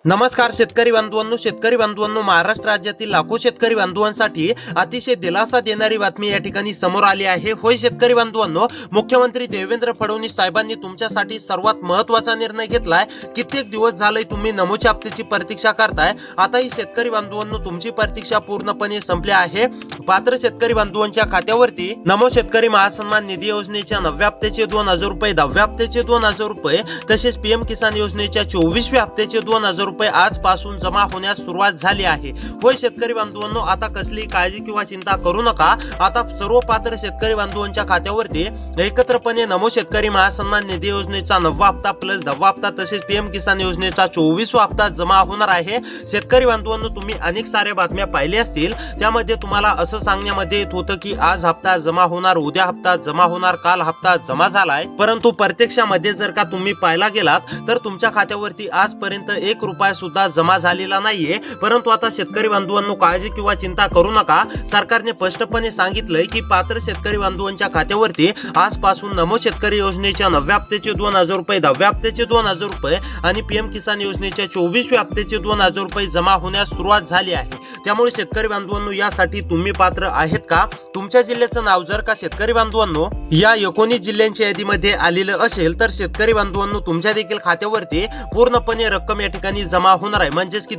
नमस्कार शेतकरी बांधवांनो, महाराष्ट्र राज्यातील लाखो शेतकरी बांधवांसाठी अतिशय दिलासा देणारी बातमी या ठिकाणी समोर आली आहे। होय शेतकरी बांधवांनो, मुख्यमंत्री देवेंद्र फडणवीस साहेबांनी तुमच्यासाठी सर्वात महत्त्वाचा निर्णय घेतलाय। कित्येक दिवस झाले तुम्ही नमोच्या हप्त्याची प्रतीक्षा करताय। आता ही शेतकरी बांधवांनो तुमची प्रतीक्षा पूर्णपणे संपली आहे। पात्र शेतकरी बांधवांच्या खात्यावरती नमो शेतकरी महासन्मान निधी योजनेच्या 9व्या हप्त्याचे 2000 रुपये, 10व्या हप्त्याचे 2000 रुपये तसेच पीएम किसान योजनेच्या 24व्या हप्त्याचे 2000 रुपये आजपासून जमा होण्यास सुरुवात झाली आहे। होय शेतकरी बांधवांनो, आता कसली काळजी किंवा चिंता करू नका। आता सर्व पात्र शेतकरी बांधवांच्या खात्यावरती एकत्रपणे नमो शेतकरी महासन्मान निधी योजनेचा 9वा हप्ता प्लस 10वा हप्ता तसेच पीएम किसान योजनेचा 24वा हप्ता जमा होणार आहे। शेतकरी बांधवांनो, तुम्ही अनेक साऱ्या बातम्या पाहिल्या असतील, त्यामध्ये तुम्हाला असं सांगण्यामध्ये येत होतं की आज हप्ता जमा होणार, उद्या हप्ता जमा होणार, काल हप्ता जमा झालाय, परंतु प्रत्यक्षामध्ये जर का तुम्ही पाहायला गेलात तर तुमच्या खात्यावरती आजपर्यंत 1 रुपया सुद्धा जमा झालेला नाहीये। परंतु आता शेतकरी बांधवांनो काळजी किंवा चिंता करू नका। सरकारने स्पष्टपणे सांगितलंय की पात्र शेतकरी बांधवांच्या खात्यावरती आजपासून नमो शेतकरी योजनेच्या 9व्या हप्त्याचे 2000 रुपये, 10व्या हप्त्याचे 2000 रुपये आणि पीएम किसान योजनेच्या 24व्या हप्त्याचे 2000 रुपये जमा होण्यास सुरुवात झाली आहे। त्यामुळे शेतकरी बांधवांनो, यासाठी तुम्ही पात्र आहेत का? तुमच्या जिल्ह्याचं नाव जर का शेतकरी बांधवांनो या 19 जिल्ह्यांच्या यादीमध्ये आलेलं असेल तर शेतकरी बांधवांनो तुमच्या देखील खात्यावरती पूर्णपणे रक्कम या ठिकाणी जमा होणार आहे। म्हणजेच की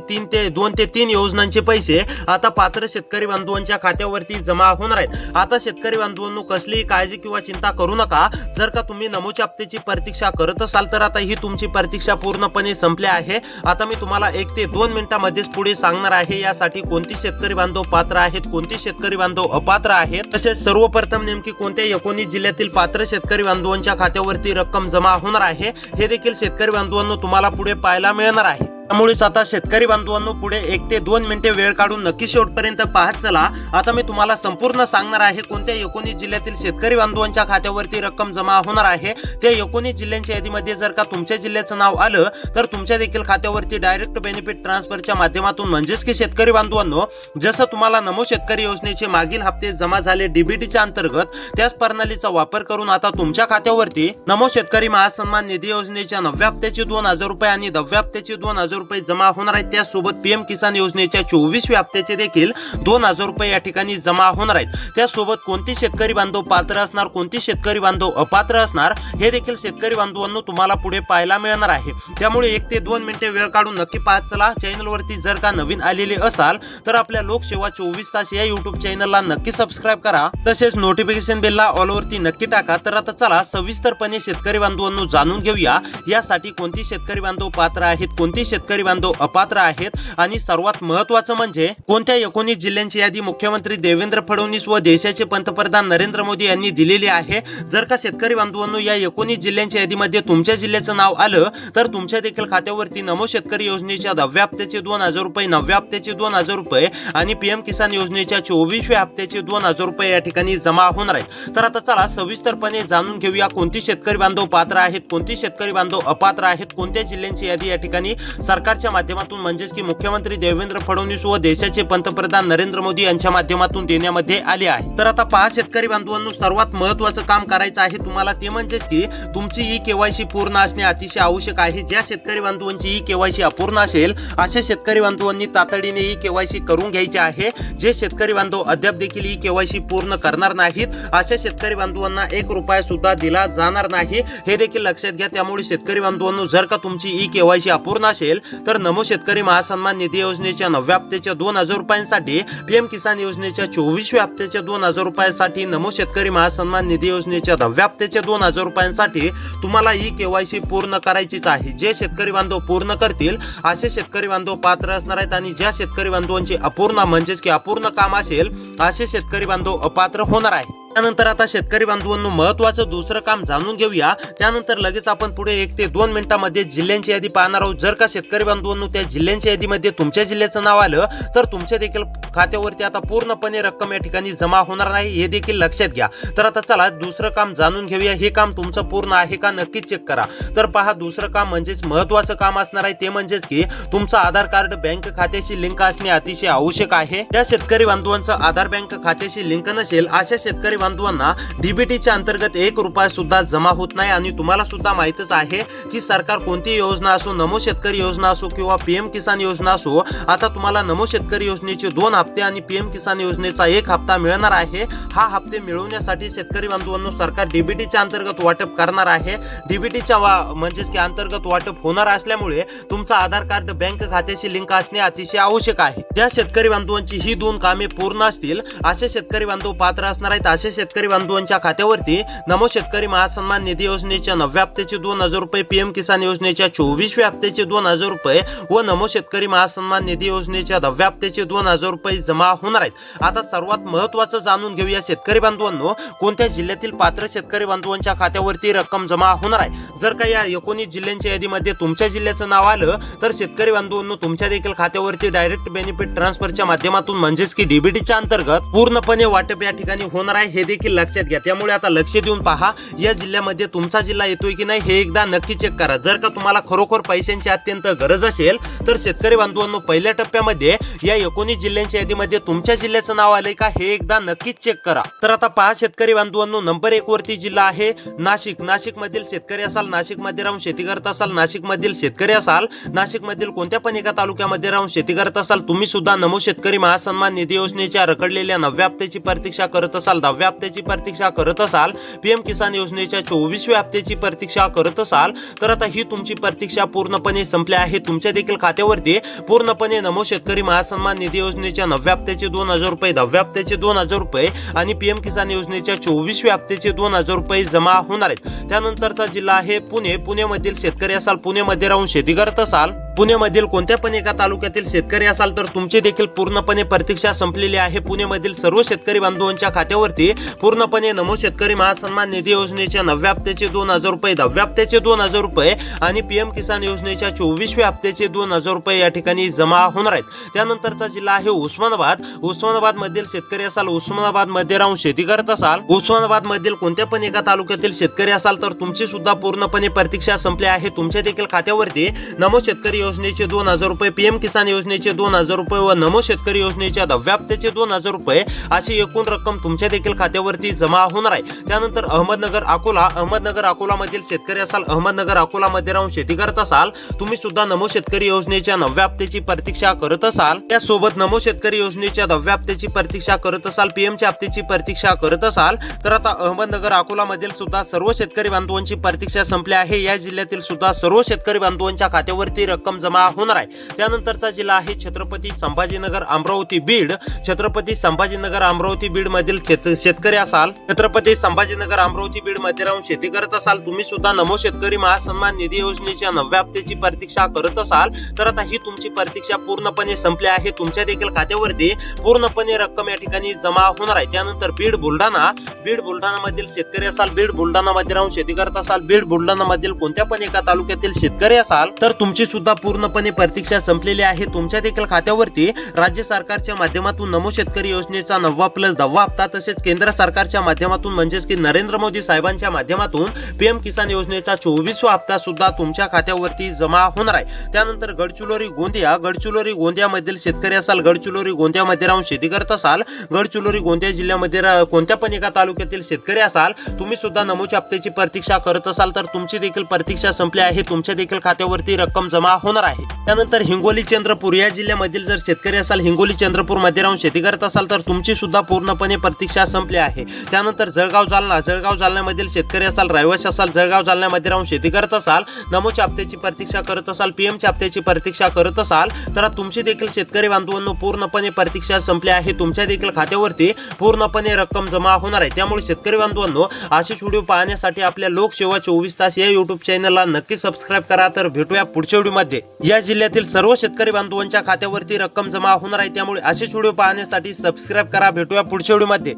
2 ते 3 योजनांचे पैसे आता पात्र शेतकरी बांधवांच्या खात्यावरती जमा होणार आहेत। आता शेतकरी बांधवांनो कसलीही काळजी किंवा चिंता करू नका। जर का तुम्ही नमोच्या हप्त्याची प्रतीक्षा करत असाल तर आता ही तुमची प्रतीक्षा पूर्णपणे संपली आहे। आता मी तुम्हाला 1 ते 2 मिनिटांमध्येच पुढे सांगणार आहे यासाठी कोणती शेतकरी बांधव पात्र आहेत, कोणती शेतकरी बांधव अपात्र आहेत, तसेच सर्वप्रथम नेमकी कोणत्या 19 जिल्ह्यातील पात्र शेतकरी बांधवांच्या खात्यावरती रक्कम जमा होणार आहे हे देखील शेतकरी बांधवांनो तुम्हाला पुढे पाहायला मिळणार आहे। त्यामुळेच आता शेतकरी बांधवांनो पुढे 1 ते 2 मिनिटे वेळ काढून नक्की शेवटपर्यंत पाहत चला। आता मी तुम्हाला संपूर्ण सांगणार आहे कोणत्या 19 जिल्ह्यातील शेतकरी बांधवांच्या खात्यावरती रक्कम जमा होणार आहे। त्या 19 जिल्ह्यांच्या यादीमध्ये जर का तुमच्या जिल्ह्याचं नाव आलं तर तुमच्या देखील खात्यावरती डायरेक्ट बेनिफिट ट्रान्सफरच्या माध्यमातून म्हणजेच की शेतकरी बांधवांनो जसं तुम्हाला नमो शेतकरी योजनेचे मागील हप्ते जमा झाले डीबीटीच्या अंतर्गत, त्याच प्रणालीचा वापर करून आता तुमच्या खात्यावरती नमो शेतकरी महासन्मान निधी योजनेच्या 9व्या हप्त्याचे 2000 रुपये आणि 10व्या हप्त्याचे 2000 रुपये जमा होणार आहेत। त्यासोबत पीएम किसान योजनेच्या 24व्या हप्त्याचे देखील 2000 रुपये या ठिकाणी जमा होणार आहेत। त्यासोबत कोणती शेतकरी बांधव पात्र असणार, कोणती शेतकरी बांधव अपात्र असणार हे देखील शेतकरी बांधवांनो तुम्हाला पुढे पाहायला मिळणार आहे। त्यामुळे 1 ते 2 मिनिटे वेळ काढून नक्की पाहत चला। चॅनलवरती जर का नवीन आलेले असाल तर आपल्या लोकसेवा 24 तास या युट्यूब चॅनलला नक्की सबस्क्राइब करा, तसेच नोटिफिकेशन बेलला ऑल वरती नक्की टाका। तर आता चला सविस्तरपणे शेतकरी बांधवांनो जाणून घेऊया यासाठी कोणती शेतकरी बांधव पात्र आहेत, कोणती शेतकरी बांधव अपात्र आहेत आणि सर्वात महत्त्वाचं म्हणजे कोणत्या 19 जिल्ह्यांची यादी मुख्यमंत्री देवेंद्र फडणवीस व देशाचे पंतप्रधान नरेंद्र मोदी यांनी दिलेली आहे। जर का शेतकरी बांधवांनो या 19 जिल्ह्यांच्या यादीमध्ये तुमच्या जिल्ह्याचं नाव आलं तर तुमच्या देखील खात्यावरती नमो शेतकरी योजनेच्या 10व्या हप्त्याचे 2000 रुपये, 9व्या हप्त्याचे 2000 रुपये आणि पीएम किसान योजनेच्या 24व्या हप्त्याचे 2000 रुपये या ठिकाणी जमा होणार आहेत। तर आता चला सविस्तरपणे जाणून घेऊया कोणती शेतकरी बांधव पात्र आहेत, कोणती शेतकरी बांधव अपात्र आहेत, कोणत्या जिल्ह्यांची यादी या ठिकाणी सरकारच्या माध्यमातून म्हणजेच की मुख्यमंत्री देवेंद्र फडणवीस व देशाचे पंतप्रधान नरेंद्र मोदी यांच्या माध्यमातून देण्यामध्ये आले आहे। तर आता पहा शेतकरी बांधवांनो, सर्वात महत्त्वाचं काम करायचं आहे तुम्हाला, ते म्हणजेच की तुमची ई केवायसी पूर्ण असणे अतिशय आवश्यक आहे। ज्या शेतकरी बांधवांची ई केवायसी अपूर्ण असेल अशा शेतकरी बांधवांनी तातडीने ई केवायसी करून घ्यायची आहे। जे शेतकरी बांधव अद्याप देखील ई केवायसी पूर्ण करणार नाहीत अशा शेतकरी बांधवांना 1 रुपया सुद्धा दिला जाणार नाही, हे देखील लक्षात घ्या। त्यामुळे शेतकरी बांधवांनो जर का तुमची ई केवायसी अपूर्ण असेल तर नमो शेतकरी महासन्मान निधी योजनेच्या 9व्या हप्त्याच्या 2000 रुपयांसाठी, पीएम किसान योजनेच्या 24व्या हप्त्याच्या 2000 रुपयांसाठी, नमो शेतकरी महासन्मान निधी योजनेच्या 10व्या हप्त्याच्या 2000 रुपयांसाठी तुम्हाला ई केवायसी पूर्ण करायचीच आहे। जे शेतकरी बांधव पूर्ण करतील असे शेतकरी बांधव पात्र असणार आहेत आणि ज्या शेतकरी बांधवांचे अपूर्ण म्हणजेच की अपूर्ण काम असेल असे शेतकरी बांधव अपात्र होणार आहे। त्यानंतर आता शेतकरी बांधवांनो महत्त्वाचं दुसरं काम जाणून घेऊया। त्यानंतर लगेच आपण पुढे 1 ते 2 मिनिटांमध्ये जिल्ह्यांची यादी पाहणार आहोत। जर का शेतकरी बांधवांनो त्या जिल्ह्यांच्या यादीमध्ये तुमच्या जिल्ह्याचं नाव आलं तर तुमच्या देखील खात्यावरती आता पूर्णपणे रक्कम या ठिकाणी जमा होणार नाही, हे देखील लक्षात घ्या। तर आता चला दुसरं काम जाणून घेऊया। हे काम तुमचं पूर्ण आहे का नक्कीच चेक करा। तर पहा दुसरं काम म्हणजेच महत्त्वाचं काम असणार आहे ते म्हणजेच की तुमचं आधार कार्ड बँक खात्याशी लिंक असणे अतिशय आवश्यक आहे। त्या शेतकरी बांधवांचं आधार बँक खात्याशी लिंक नसेल अशा शेतकरी बांधवांना डीबीटीच्या अंतर्गत 1 रुपया सुद्धा जमा होत नाही आणि तुम्हाला सुद्धा माहितच आहे की सरकार कोणती योजना असो, नमो शेतकरी योजना असो किंवा पीएम किसान योजना असो, आता तुम्हाला नमो शेतकरी योजनेचे 2 हप्ते आणि पीएम किसान योजनेचा 1 हप्ता मिळणार आहे। हा हप्ते मिळवण्यासाठी शेतकरी बांधवांनो सरकार डीबीटीच्या अंतर्गत वाटप करणार आहे। डीबीटीच्या म्हणजेच की अंतर्गत वाटप होणार असल्यामुळे तुमचा आधार कार्ड बँक खात्याशी लिंक असणे अतिशय आवश्यक आहे। ज्या शेतकरी बांधवांची ही 2 कामे पूर्ण असतील असे शेतकरी बांधव पात्र असणार आहेत। असे शेतकरी बांधवांच्या खात्यावरती नमो शेतकरी महासन्मान निधी योजनेच्या 9व्या हप्त्याचे 2000 रुपये, पीएम किसान योजनेच्या 24व्या हप्त्याचे 2000 रुपये व नमो शेतकरी महासन्मान निधी योजनेच्या 10व्या हप्त्याचे 2000 रुपये जमा होणार आहेत। आता सर्वात महत्त्वाचं जाणून घेऊया शेतकरी बांधवांनो, कोणत्या जिल्ह्यातील पात्र शेतकरी बांधवांच्या खात्यावरती रक्कम जमा होणार आहे। जर का या 19 जिल्ह्यांच्या यादीमध्ये तुमच्या जिल्ह्याचं नाव आलं तर शेतकरी बांधवांनो तुमच्या देखील खात्यावरती डायरेक्ट बेनिफिट ट्रान्सफरच्या माध्यमातून म्हणजेच की डीबीटीच्या अंतर्गत पूर्णपणे वाटप या ठिकाणी होणार आहे, हे देखील लक्षात घ्या। त्यामुळे आता लक्ष देऊन पहा या जिल्ह्यामध्ये तुमचा जिल्हा येतोय की नाही हे एकदा नक्की चेक करा। जर का तुम्हाला खरोखर पैशांची अत्यंत गरज असेल तर शेतकरी बांधवांनो पहिल्या टप्प्यामध्ये या 19 जिल्ह्यांच्या यादीमध्ये तुमच्या जिल्ह्याचं नाव आलंय का हे एकदा नक्कीच चेक करा। तर आता पहा शेतकरी बांधवांनो, नंबर 1 वरती जिल्हा आहे नाशिक। नाशिक मधील शेतकरी असाल, नाशिक मध्ये राहून शेती करत असाल, नाशिक मधील शेतकरी असाल, नाशिक मधील कोणत्या पण एका तालुक्यामध्ये राहून शेती करत असाल, तुम्ही सुद्धा नमो शेतकरी महासन्मान निधी योजनेच्या रखडलेल्या 9व्या हप्त्याची प्रतीक्षा करत असाल, 10व्या हप्त्याची प्रतीक्षा करत असाल, पीएम किसान योजनेच्या 24व्या हप्त्याची प्रतीक्षा करत असाल, तर आता ही तुमची प्रतीक्षा पूर्णपणे संपली आहे। तुमच्या देखील खात्यावरती पूर्णपणे नमो शेतकरी महासन्मान निधी योजनेच्या 9व्या हप्त्याचे 2000 रुपये, 10व्या हप्त्याचे 2000 रुपये आणि पीएम किसान योजनेच्या 24व्या हप्त्याचे 2000 रुपये जमा होणार आहेत। त्यानंतरचा जिल्हा आहे पुणे। पुणेमधील शेतकरी असाल, पुणेमध्ये राहून शेती करत असाल, पुणेमधील कोणत्या पण एका तालुक्यातील शेतकरी असाल तर तुमची देखील पूर्णपणे प्रतीक्षा संपलेली आहे। पुणेमधील सर्व शेतकरी बांधवांच्या खात्यावरती पूर्णपणे नमो शेतकरी महासन्मान निधी योजनेच्या 9व्या हप्त्याचे 2000 रुपये, 10व्या हप्त्याचे 2000 रुपये आणि पीएम किसान योजनेच्या 24व्या हप्त्याचे 2000 रुपये या ठिकाणी जमा होणार आहेत। त्यानंतरचा जिल्हा आहे उस्मानाबाद। उस्मानाबाद मधील शेतकरी असाल, उस्मानाबाद मध्ये राहून शेती करत असाल, उस्मानाबाद मधील कोणत्या पण एका तालुक्यातील शेतकरी असाल तर तुमची सुद्धा पूर्णपणे प्रतीक्षा संपली आहे। तुमच्या देखील खात्यावरती नमो शेतकरी योजनेचे 2000 रुपये, पीएम किसान योजनेचे 2000 रुपये व नमो शेतकरी योजनेच्या 10व्या हप्त्याचे 2000 रुपये अशी एकूण रक्कम तुमच्या देखील खात्यावरती जमा होणार आहे। त्यानंतर अहमदनगर अकोला। अहमदनगर अकोला मधील शेतकरी असाल, अहमदनगर अकोला मध्ये राहून शेती करत असाल, तुम्ही सुद्धा नमो शेतकरी योजनेच्या 9व्या हप्त्याची प्रतीक्षा करत असाल, त्यासोबत नमो शेतकरी योजनेच्या 10व्या हप्त्याची प्रतीक्षा करत असाल, पीएमच्या हप्त्याची प्रतीक्षा करत असाल, तर आता अहमदनगर अकोला मधील सुद्धा सर्व शेतकरी बांधवांची प्रतीक्षा संपली आहे। या जिल्ह्यातील सुद्धा सर्व शेतकरी बांधवांच्या खात्यावरती रक्कम जमा होणार आहे। त्यानंतरचा जिल्हा आहे छत्रपती संभाजीनगर अमरावती बीड। छत्रपती संभाजीनगर अमरावती बीड मधील शेतकरी असाल, छत्रपती संभाजीनगर अमरावती बीड मध्ये राहून शेती करत असाल, तुम्ही सुद्धा नमो शेतकरी महासन्मान निधी योजनेच्या 9व्या हप्त्याची प्रतीक्षा करत असाल, तर आता ही तुमची प्रतीक्षा पूर्णपणे संपली आहे। तुमच्या देखील खात्यावरती पूर्णपणे रक्कम या ठिकाणी जमा होणार आहे। त्यानंतर बीड बुलढाणा। बीड बुलढाणा मधील शेतकरी असाल, बीड बुलढाणा मध्ये राहून शेती करत असाल, बीड बुलढाणा मधील कोणत्या पण एका तालुक्यातील शेतकरी असाल तर तुमची सुद्धा पूर्णपणे प्रतीक्षा संपलेली आहे। तुमच्या देखील खात्यावरती राज्य सरकारच्या माध्यमातून नमो शेतकरी योजनेचा 9वा प्लस 10वा हप्ता तसेच केंद्र सरकारच्या माध्यमातून म्हणजेच की नरेंद्र मोदी साहेबांच्या माध्यमातून पीएम किसान योजनेचा 24वा हप्ता सुद्धा तुमच्या खात्यावरती जमा होणार आहे। त्यानंतर गडचिरोली गोंदिया। गडचिरोली गोंदिया मधील शेतकरी असाल, गडचिरोली गोंदियामध्ये राहून शेती करत असाल, गडचिरोली गोंदिया जिल्ह्यामध्ये कोणत्या पण एका तालुक्यातील शेतकरी असाल, तुम्ही सुद्धा नमोच्या हप्त्याची प्रतीक्षा करत असाल तर तुमची देखील प्रतीक्षा संपली आहे। तुमच्या देखील खात्यावरती रक्कम जमा होणार आहे। त्यानंतर हिंगोली चंद्रपूर या जिल्ह्यामधील जर शेतकरी असाल, हिंगोली चंद्रपूर मध्ये राहून शेती करत असाल तर तुमची सुद्धा पूर्णपणे प्रतीक्षा संपली आहे। त्यानंतर जळगाव जालना। जळगाव जालन्यामधील शेतकरी असाल, रहिवासी असाल, जळगाव जालन्यामध्ये राहून शेती करत असाल, नमोच्या हप्त्याची प्रतीक्षा करत असाल, पीएमच्या हप्त्याची प्रतीक्षा करत असाल, तर तुमची देखील शेतकरी बांधवांनो पूर्णपणे प्रतीक्षा संपली आहे। तुमच्या देखील खात्यावरती पूर्णपणे रक्कम जमा होणार आहे। त्यामुळे शेतकरी बांधवांनो असेच व्हिडिओ पाहण्यासाठी आपल्या लोकसेवा 24 तास या युट्यूब चॅनलला नक्की सबस्क्राईब करा। तर भेटूया पुढच्या व्हिडिओमध्ये। या जिल्ह्यातील सर्व शेतकरी बांधवांच्या खात्यावरती रक्कम जमा होणार आहे, त्यामुळे असेच व्हिडिओ पाहण्यासाठी सबस्क्राईब करा। भेटूया पुढच्या व्हिडिओमध्ये।